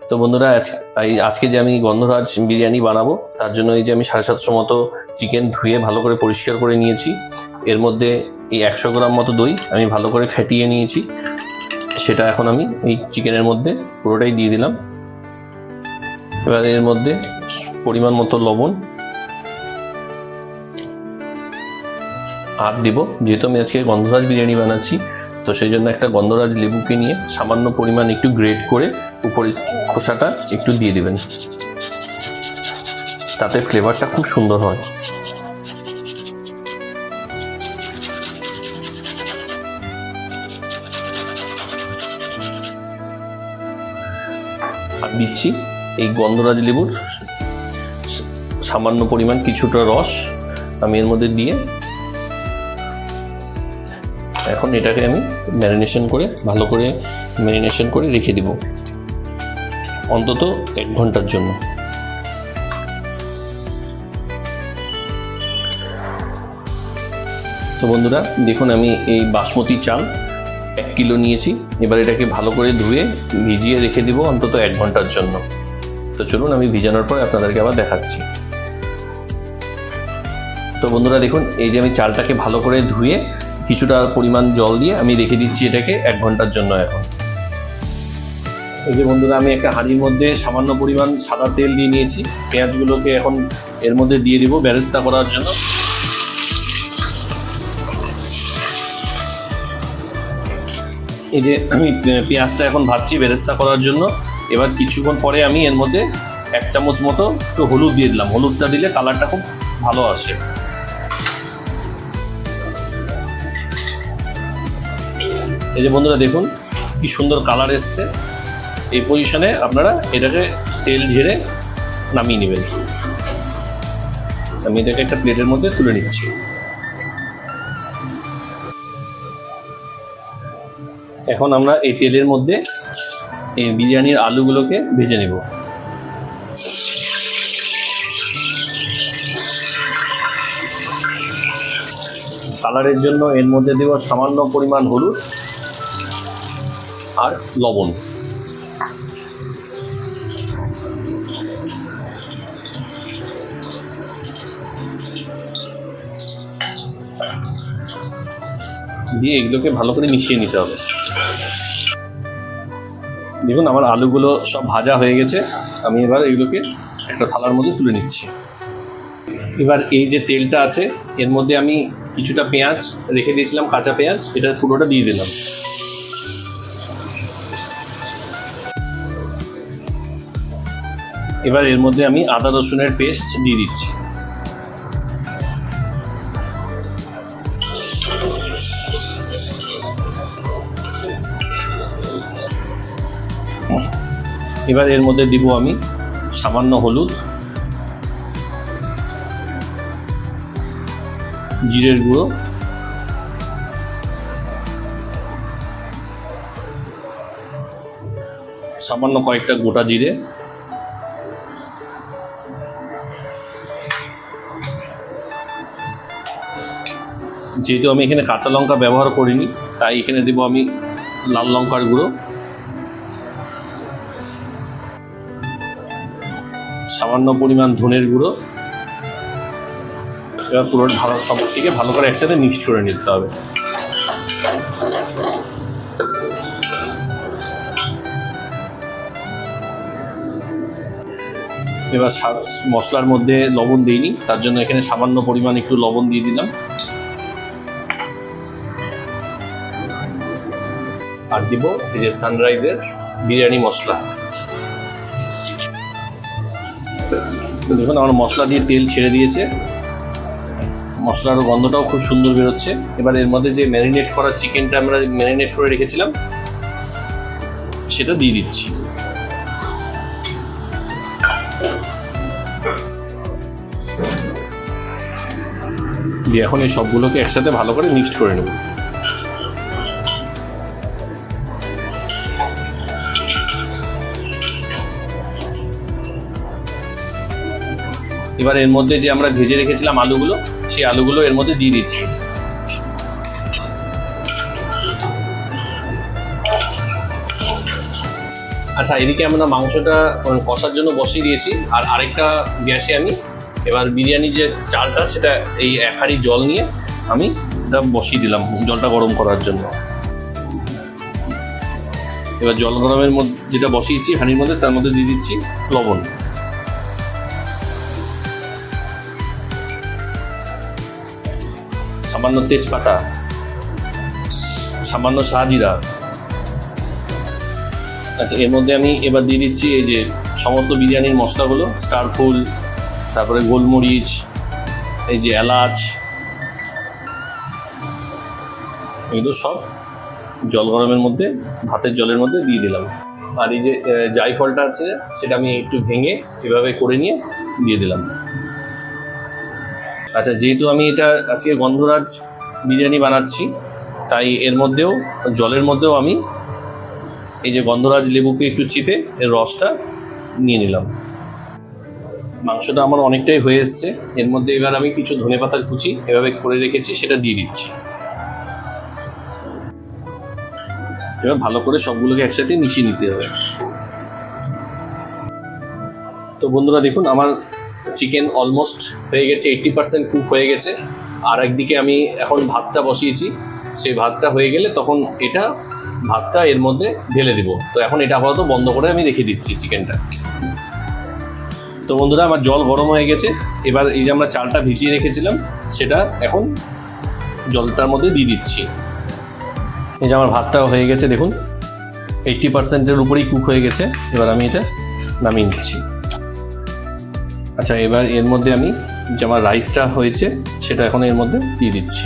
তো বন্ধুরা আজকে যে আমি গন্ধরাজ বিরিয়ানি বানাবো তার জন্য এই যে আমি 750 মতো চিকেন ধুয়ে ভালো করে পরিষ্কার করে নিয়েছি। এর মধ্যে এই 100 গ্রাম মতো দই আমি ভালো করে ফেটিয়ে নিয়েছি, সেটা এখন আমি এই চিকেনের মধ্যে পুরোটাই দিয়ে দিলাম। এবার এর মধ্যে পরিমাণ মতো লবণ আর দিব, যেহেতু আমি আজকে গন্ধরাজ বিরিয়ানি বানাচ্ছি তো সেই জন্য একটা গন্ধরাজ লেবুকে নিয়ে সামান্য পরিমাণ একটু গ্রেট করে উপরে খোসাটা একটু দিয়ে দিবেন, তাতে ফ্লেভারটা খুব সুন্দর হয়। আর দিচ্ছি এই গন্ধরাজ লেবুর সামান্য পরিমাণ কিছুটা রস আমি এর মধ্যে দিয়ে এখন এটাকে আমি ভালো করে ম্যারিনেশন করে রেখে দিব অন্তত 1 ঘন্টার জন্য। তো বন্ধুরা দেখুন, আমি এই বাসমতি চাল 1 কিলো নিয়েছি। এবার এটাকে ভালো করে ধুয়ে ভিজিয়ে রেখে দিব অন্তত 1 ঘন্টার জন্য। তো চলুন আমি ভিজানোর পর আপনাদেরকে আবার দেখাচ্ছি। তো বন্ধুরা দেখুন, এই যে আমি চালটাকে ভালো করে ধুয়ে কিছুটা পরিমাণ জল দিয়ে আমি রেখে দিচ্ছি এটাকে 1 ঘন্টার জন্য। এখন এই যে বন্ধুরা আমি একটা হাঁড়ির মধ্যে সামান্য পরিমাণ সাদা তেল দিয়ে নিয়েছি। পেঁয়াজগুলোকে এখন এর মধ্যে দিয়ে দিব বেরেস্তা করার জন্য। এই যে আমি পেঁয়াজটা এখন ভাজছি বেরেস্তা করার জন্য। এবার কিছুক্ষণ পরে আমি এর মধ্যে 1 চামচ মতো একটু হলুদ দিয়ে দিলাম। হলুদটা দিলে কালারটা খুব ভালো আসে। এই যে বন্ধুরা দেখুন কি সুন্দর কালার এসছে। এই পজিশনে আপনারা এটাকে তেল ঝেড়ে নামিয়ে নেবেন। আমি এটাকে একটা প্লেটের মধ্যে তুলে নিচ্ছি। এখন আমরা এই তেলের মধ্যে এই বিরিয়ানির আলুগুলোকে ভেজে নেব। কালারের জন্য এর মধ্যে দেব সামান্য পরিমাণ হলুদ আর লবণ। দিয়ে এগুলোকে ভালো করে মিশিয়ে নিতে হবে। দেখুন আমার আলুগুলো সব ভাজা হয়ে গেছে। আমি এবার এগুলোকে একটা থালার মধ্যে তুলে নিচ্ছি। এবার এই যে তেলটা আছে এর মধ্যে আমি কিছুটা পেঁয়াজ রেখে দিয়েছিলাম, কাঁচা পেঁয়াজ, এটা পুরোটা দিয়ে দিলাম। এবার এর মধ্যে আমি আদা রসুনের পেস্ট দিয়ে দিচ্ছি। এবার এর মধ্যে দিব আমি সামান্য হলুদ, জিরের গুঁড়ো, সামান্য কয়েকটা গোটা জিরে, যেহেতু আমি এখানে কাঁচা লঙ্কা ব্যবহার করিনি তাই এখানে দেব আমি লাল লঙ্কার গুঁড়ো, সামান্য পরিমাণ ধনের গুঁড়ো। এবার পুরো সবটিকে ভালো করে একসাথে মিক্স করে নিতে হবে। এবার মশলার মধ্যে লবণ দিইনি, তার জন্য এখানে সামান্য পরিমাণ একটু লবণ দিয়ে দিলাম। আর দিব এই যে সানরাইজের বিরিয়ানি মশলা। দেখুন আমার মশলা দিয়ে তেল ছেড়ে দিয়েছে, মশলার গন্ধটাও খুব সুন্দর বেরোচ্ছে। এবার এর মধ্যে যে ম্যারিনেট করা চিকেনটা আমরা ম্যারিনেট করে রেখেছিলাম সেটা দিয়ে দিচ্ছি। দিয়ে এখন এই সবগুলোকে একসাথে ভালো করে মিক্সড করে নেব। এবার এর মধ্যে যে আমরা ভেজে রেখেছিলাম আলুগুলো, সেই আলুগুলো এর মধ্যে দিয়ে দিচ্ছি। আচ্ছা, এদিকে আমরা মাংসটা কষার জন্য বসিয়ে দিয়েছি, আর আরেকটা গ্যাসে আমি এবার বিরিয়ানির যে চালটা সেটা এই 1 হাঁড়ি জল নিয়ে আমি এটা বসিয়ে দিলাম জলটা গরম করার জন্য। এবার জল গরমের মধ্যে যেটা বসিয়েছি হাঁড়ির মধ্যে, তার মধ্যে দিয়ে দিচ্ছি লবণ, সামান্য তেজপাতা, সামান্য শাহজিরা। আচ্ছা, এর মধ্যে আমি এবার দিয়ে দিচ্ছি এই যে সমস্ত বিরিয়ানির মশলাগুলো, স্টার ফুল, তারপরে গোলমরিচ, এই যে এলাচ, এগুলো সব জল গরমের মধ্যে ভাতের জলের মধ্যে দিয়ে দিলাম। আর এই যে জায়ফলটা আছে সেটা আমি একটু ভেঙে এভাবে করে নিয়ে দিয়ে দিলাম। আচ্ছা, যেহেতু আমি এটা আজকে গন্ধরাজ বিরিয়ানি বানাচ্ছি, তাই এর মধ্যেও জলের মধ্যেও আমি এই যে গন্ধরাজ লেবুকে একটু চিপে এর রসটা নিয়ে নিলাম। মাংসটা আমার অনেকটাই হয়ে এসছে, এর মধ্যে এবার আমি কিছু ধনেপাতার কুচি এভাবে করে রেখেছি সেটা দিয়ে দিচ্ছি। এবার ভালো করে সবগুলোকে একসাথে মিশিয়ে নিতে হবে। তো বন্ধুরা দেখুন, আমার চিকেন অলমোস্ট হয়ে গেছে, 80% কুক হয়ে গেছে। আর একদিকে আমি এখন ভাতটা বসিয়েছি, সেই ভাতটা হয়ে গেলে তখন ভাতটা এর মধ্যে ঢেলে দিব। তো এখন এটা আপাতত বন্ধ করে আমি রেখে দিচ্ছি চিকেনটা। তো বন্ধুরা, আমার জল গরম হয়ে গেছে। এবার এই যে আমরা চালটা ভিজিয়ে রেখেছিলাম সেটা এখন জলটার মধ্যে দিয়ে দিচ্ছি। এই যে আমার ভাতটাও হয়ে গেছে, দেখুন 80%-এর উপরেই কুক হয়ে গেছে। এবার আমি এটা নামিয়ে নিচ্ছি। আচ্ছা, এবার এর মধ্যে আমি যে আমার রাইসটা হয়েছে সেটা এখন এর মধ্যে দিয়ে দিচ্ছি।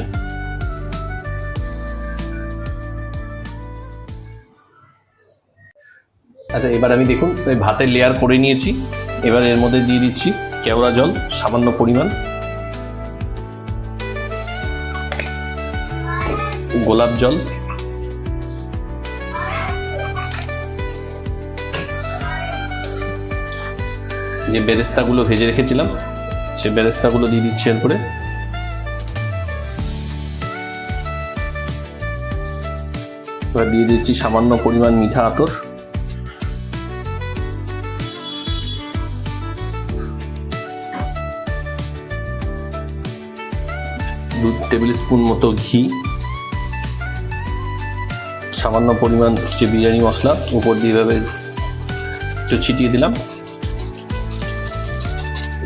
আচ্ছা, এবার আমি দেখুন ভাতের লেয়ার করে নিয়েছি। এবার এর মধ্যে দিয়ে দিচ্ছি কেওড়া জল সামান্য পরিমাণ, গোলাপ জল, যে বেরেস্তাগুলো ভেজে রেখেছিলাম সে বেরেস্তাগুলো দিয়ে দিচ্ছি এরপরে। এবার দিয়ে দিচ্ছি সামান্য পরিমাণ মিঠা আতর, দু টেবিল স্পুন মতো ঘি, সামান্য পরিমাণ যে বিরিয়ানি মশলা উপর দিয়ে এভাবে একটু ছিটিয়ে দিলাম,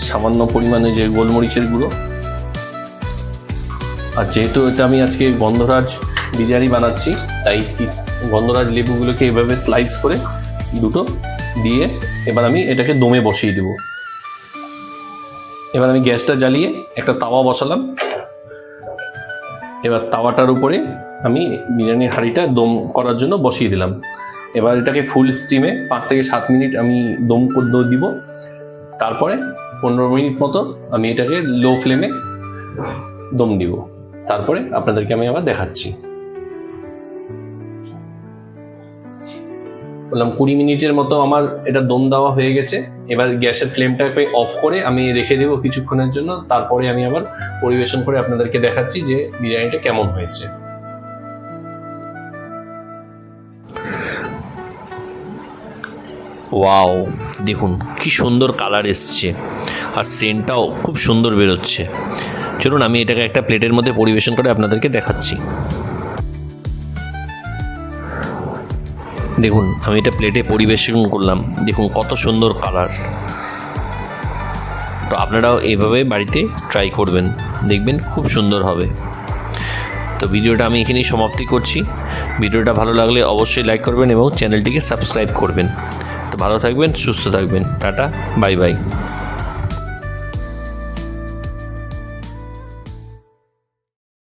সামান্য পরিমাণে যে গোলমরিচের গুঁড়ো। আর যেহেতু এটা আমি আজকে গন্ধরাজ বিরিয়ানি বানাচ্ছি, তাই গন্ধরাজ লেবুগুলোকে এভাবে স্লাইস করে দুটো দিয়ে এবার আমি এটাকে দমে বসিয়ে দেব। এবার আমি গ্যাসটা জ্বালিয়ে একটা তাওয়া বসালাম। এবার তাওয়াটার উপরে আমি বিরিয়ানির হাঁড়িটা দম করার জন্য বসিয়ে দিলাম। এবার এটাকে ফুল স্টিমে 5 থেকে 7 মিনিট আমি দম দিব। তারপরে 15 মিনিট মতো আমি এটাকে লো ফ্লেমে দম দিব। তারপরে আপনাদেরকে আমি আবার দেখাচ্ছি। বললাম 20 মিনিটের মতো আমার এটা দম দেওয়া হয়ে গেছে। এবার গ্যাসের ফ্লেমটাকে অফ করে আমি রেখে দেবো কিছুক্ষণের জন্য। তারপরে আমি আবার পরিবেশন করে আপনাদেরকে দেখাচ্ছি যে বিরিয়ানিটা কেমন হয়েছে। ওয়াও, দেখুন কি সুন্দর কালার এসছে, আর সেন্টটাও খুব সুন্দর বেরোচ্ছে। চলুন আমি এটাকে একটা প্লেটের মধ্যে পরিবেশন করে আপনাদেরকে দেখাচ্ছি। দেখুন আমি এটা প্লেটে পরিবেশন করলাম, দেখুন কত সুন্দর কালার। তো আপনারাও এইভাবে বাড়িতে ট্রাই করবেন, দেখবেন খুব সুন্দর হবে। তো ভিডিওটা আমি এখানেই সমাপ্তি করছি। ভিডিওটা ভালো লাগলে অবশ্যই লাইক করবেন এবং চ্যানেলটিকে সাবস্ক্রাইব করবেন। তো ভালো থাকবেন, সুস্থ থাকবেন। Tata, bye bye.